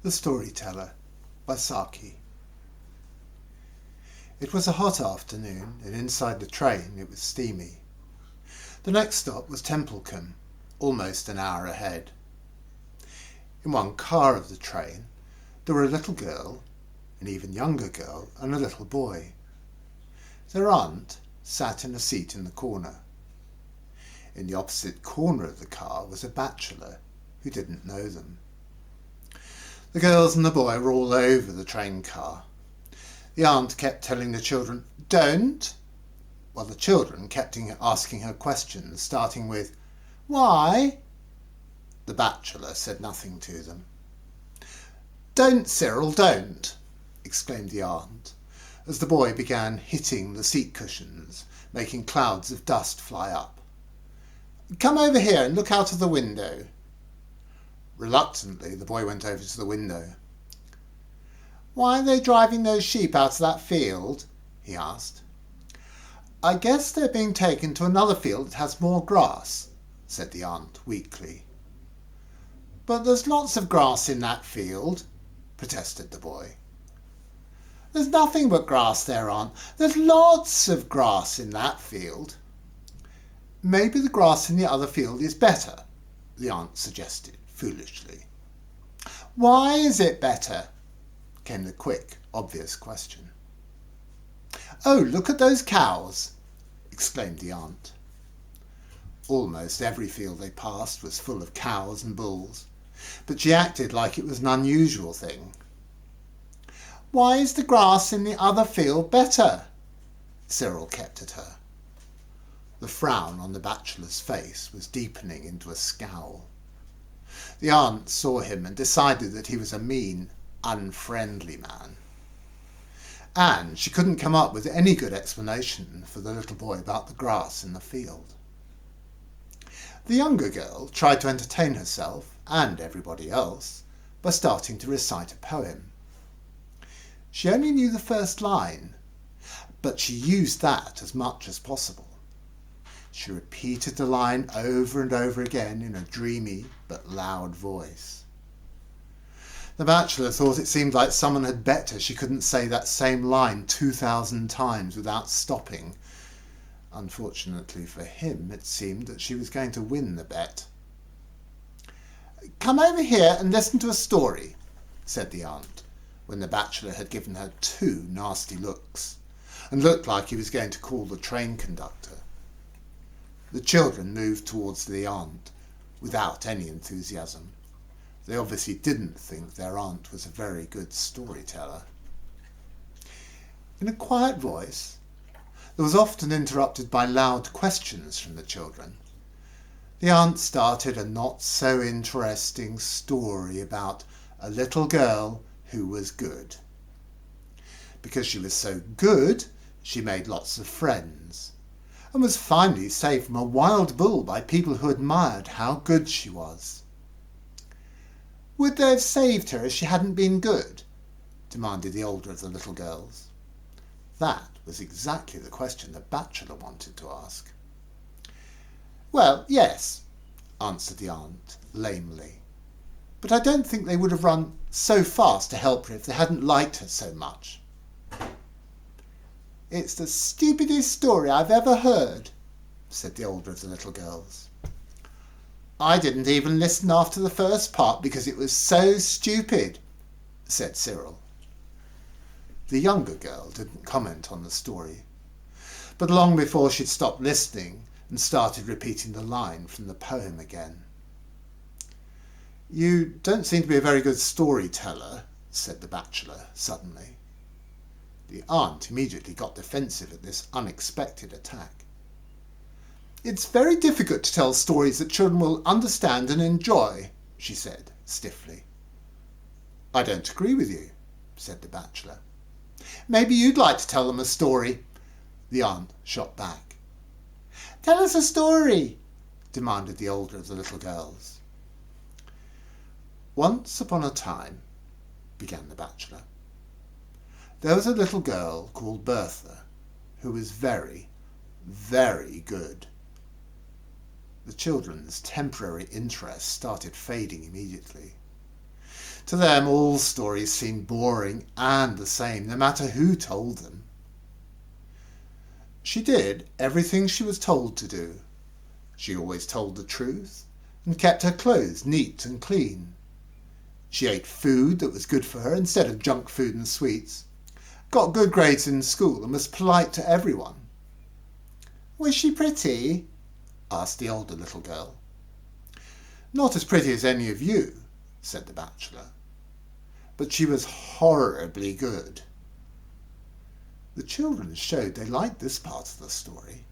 The Storyteller by SAKI. It was a hot afternoon, and inside the train it was steamy. The next stop was Templecombe, almost an hour ahead. In one car of the train there were a little girl, an even younger girl, and a little boy. Their aunt sat in a seat in the corner. In the opposite corner of the car was a bachelor who didn't know them. The girls and the boy were all over the train car. The aunt kept telling the children, "Don't," while the children kept asking her questions, starting with, "Why?" The bachelor said nothing to them. "Don't, Cyril, don't," exclaimed the aunt, as the boy began hitting the seat cushions, making clouds of dust fly up. "Come over here and look out of the window." Reluctantly, the boy went over to the window. "Why are they driving those sheep out of that field?" he asked. "I guess they're being taken to another field that has more grass," said the aunt weakly. "But there's lots of grass in that field," protested the boy. "There's nothing but grass there, Aunt. There's lots of grass in that field." "Maybe the grass in the other field is better," the aunt suggested foolishly. "Why is it better?" came the quick, obvious question. "Oh, look at those cows!" exclaimed the aunt. Almost every field they passed was full of cows and bulls, but she acted like it was an unusual thing. "Why is the grass in the other field better?" Cyril kept at her. The frown on the bachelor's face was deepening into a scowl. The aunt saw him and decided that he was a mean, unfriendly man. And she couldn't come up with any good explanation for the little boy about the grass in the field. The younger girl tried to entertain herself and everybody else by starting to recite a poem. She only knew the first line, but she used that as much as possible. She repeated the line over and over again in a dreamy but loud voice. The bachelor thought it seemed like someone had bet her she couldn't say that same line 2,000 times without stopping. Unfortunately for him, it seemed that she was going to win the bet. "Come over here and listen to a story," said the aunt, when the bachelor had given her 2 nasty looks and looked like he was going to call the train conductor. The children moved towards the aunt without any enthusiasm. They obviously didn't think their aunt was a very good storyteller. In a quiet voice, that was often interrupted by loud questions from the children, the aunt started a not-so-interesting story about a little girl who was good. Because she was so good, she made lots of friends, and was finally saved from a wild bull by people who admired how good she was. "Would they have saved her if she hadn't been good?" demanded the older of the little girls. That was exactly the question the bachelor wanted to ask. "Well, yes," answered the aunt lamely, "but I don't think they would have run so fast to help her if they hadn't liked her so much." "It's the stupidest story I've ever heard," said the older of the little girls. "I didn't even listen after the first part because it was so stupid," said Cyril. The younger girl didn't comment on the story, but long before she'd stopped listening and started repeating the line from the poem again. "You don't seem to be a very good storyteller," said the bachelor suddenly. The aunt immediately got defensive at this unexpected attack. "It's very difficult to tell stories that children will understand and enjoy," she said stiffly. "I don't agree with you," said the bachelor. "Maybe you'd like to tell them a story," the aunt shot back. "Tell us a story," demanded the older of the little girls. "Once upon a time," began the bachelor, "there was a little girl called Bertha who was very, very good." The children's temporary interest started fading immediately. To them, all stories seemed boring and the same, no matter who told them. She did everything she was told to do. She always told the truth and kept her clothes neat and clean. She ate food that was good for her instead of junk food and sweets, got good grades in school and was polite to everyone. Was she pretty? Asked the older little girl. Not as pretty as any of you, said the bachelor, but she was horribly good. The children showed they liked this part of the story.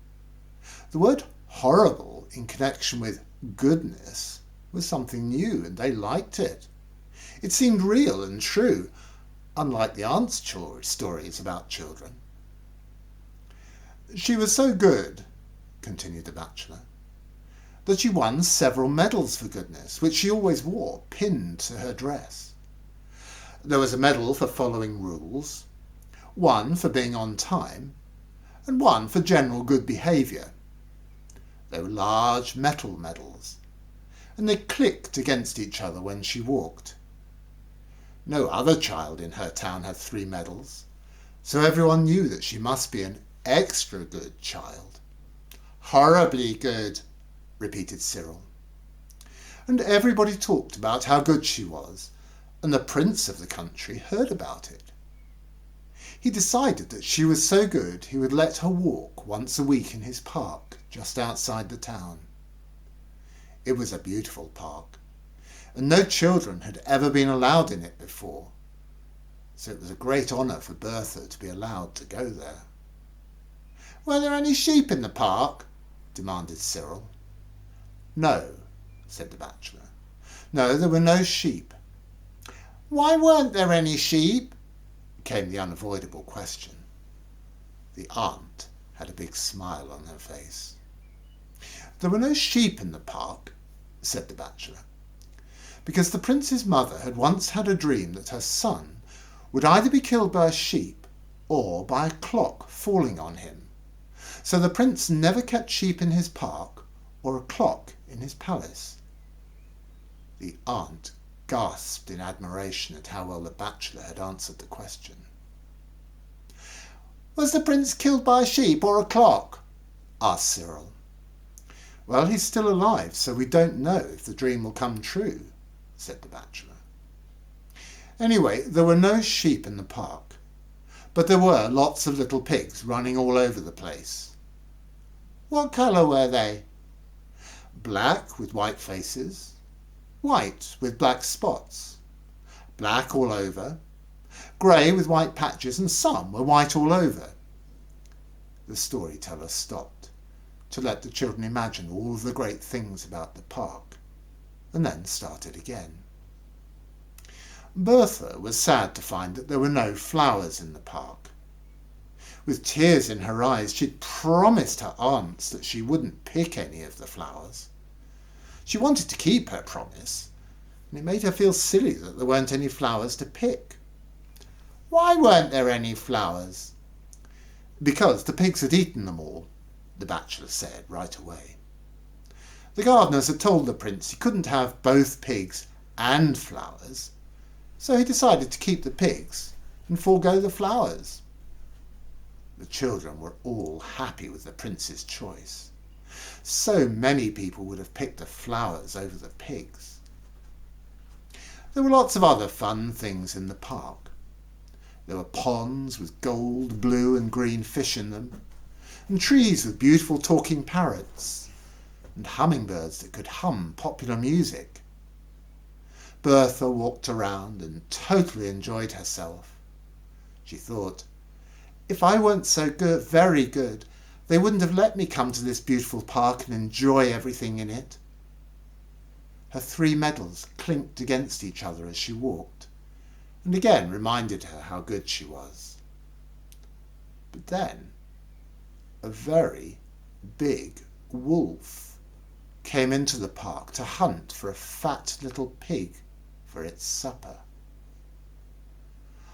The word horrible in connection with goodness was something new, and they liked it. It seemed real and true, unlike the aunt's stories about children. She was so good, continued the bachelor, that she won several medals for goodness, which she always wore pinned to her dress. There was a medal for following rules, one for being on time, and one for general good behaviour. They were large metal medals, and they clicked against each other when she walked. No other child in her town had 3 medals, so everyone knew that she must be an extra good child. Horribly good, repeated Cyril. And everybody talked about how good she was, and the prince of the country heard about it. He decided that she was so good he would let her walk once a week in his park just outside the town. It was a beautiful park, and no children had ever been allowed in it before, so it was a great honour for Bertha to be allowed to go there. Were there any sheep in the park? Demanded Cyril. No, said the bachelor. No, there were no sheep. Why weren't there any sheep? Came the unavoidable question. The aunt had a big smile on her face. There were no sheep in the park, said the bachelor, because the prince's mother had once had a dream that her son would either be killed by a sheep or by a clock falling on him. So the prince never kept sheep in his park or a clock in his palace. The aunt gasped in admiration at how well the bachelor had answered the question. Was the prince killed by a sheep or a clock? Asked Cyril. Well, he's still alive, so we don't know if the dream will come true, said the bachelor. Anyway, there were no sheep in the park, but there were lots of little pigs running all over the place. What colour were they? Black with white faces, white with black spots, black all over, grey with white patches, and some were white all over. The storyteller stopped to let the children imagine all the great things about the park, and then started again. Bertha was sad to find that there were no flowers in the park. With tears in her eyes, she'd promised her aunts that she wouldn't pick any of the flowers. She wanted to keep her promise, and it made her feel silly that there weren't any flowers to pick. Why weren't there any flowers? Because the pigs had eaten them all, the bachelor said right away. The gardeners had told the prince he couldn't have both pigs and flowers, so he decided to keep the pigs and forego the flowers. The children were all happy with the prince's choice. So many people would have picked the flowers over the pigs. There were lots of other fun things in the park. There were ponds with gold, blue and green fish in them, and trees with beautiful talking parrots, and hummingbirds that could hum popular music. Bertha walked around and totally enjoyed herself. She thought, if I weren't so good, very good, they wouldn't have let me come to this beautiful park and enjoy everything in it. Her 3 medals clinked against each other as she walked, and again reminded her how good she was. But then a very big wolf came into the park to hunt for a fat little pig for its supper.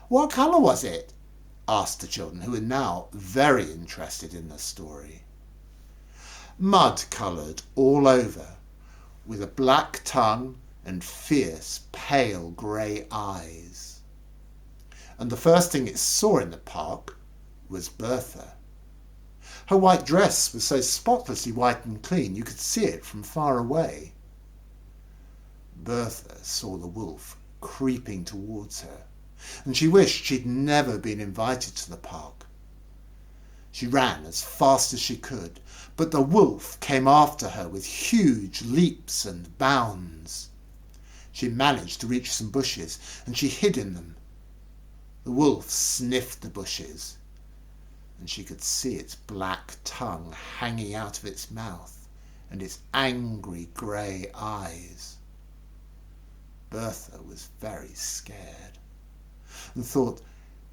What colour was it? Asked the children, who were now very interested in the story. Mud-coloured all over, with a black tongue and fierce, pale grey eyes. And the first thing it saw in the park was Bertha. Her white dress was so spotlessly white and clean you could see it from far away. Bertha saw the wolf creeping towards her, and she wished she'd never been invited to the park. She ran as fast as she could, but the wolf came after her with huge leaps and bounds. She managed to reach some bushes, and she hid in them. The wolf sniffed the bushes, and she could see its black tongue hanging out of its mouth and its angry grey eyes. Bertha was very scared and thought,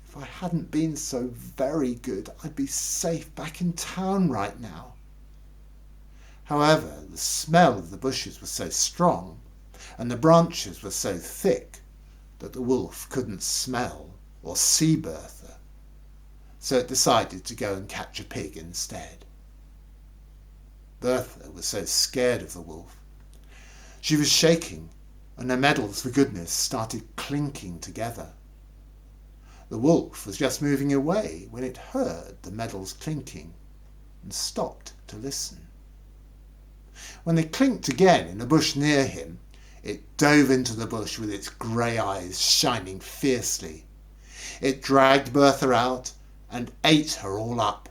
if I hadn't been so very good, I'd be safe back in town right now. However, the smell of the bushes was so strong and the branches were so thick that the wolf couldn't smell or see Bertha, so it decided to go and catch a pig instead. Bertha was so scared of the wolf. She was shaking, and her medals for goodness started clinking together. The wolf was just moving away when it heard the medals clinking and stopped to listen. When they clinked again in a bush near him, it dove into the bush with its grey eyes shining fiercely. It dragged Bertha out and ate her all up.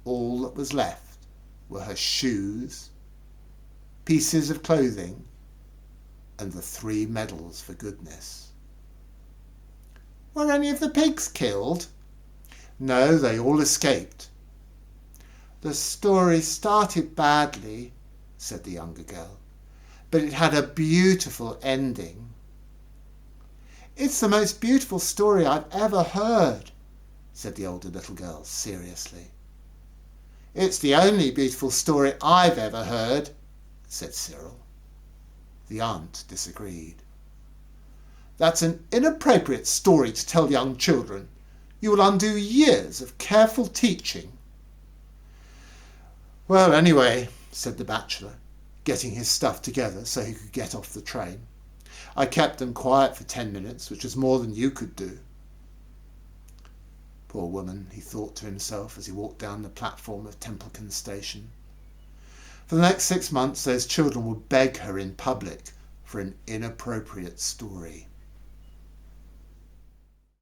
All that was left were her shoes, pieces of clothing, and the 3 medals for goodness. Were any of the pigs killed? No, they all escaped. The story started badly, said the younger girl, but it had a beautiful ending. It's the most beautiful story I've ever heard, said the older little girl seriously. It's the only beautiful story I've ever heard, said Cyril. The aunt disagreed. That's an inappropriate story to tell young children. You will undo years of careful teaching. Well, anyway, said the bachelor, getting his stuff together so he could get off the train. I kept them quiet for 10 minutes, which was more than you could do. Poor woman, he thought to himself as he walked down the platform of Templeton Station. For the next 6 months, those children would beg her in public for an inappropriate story.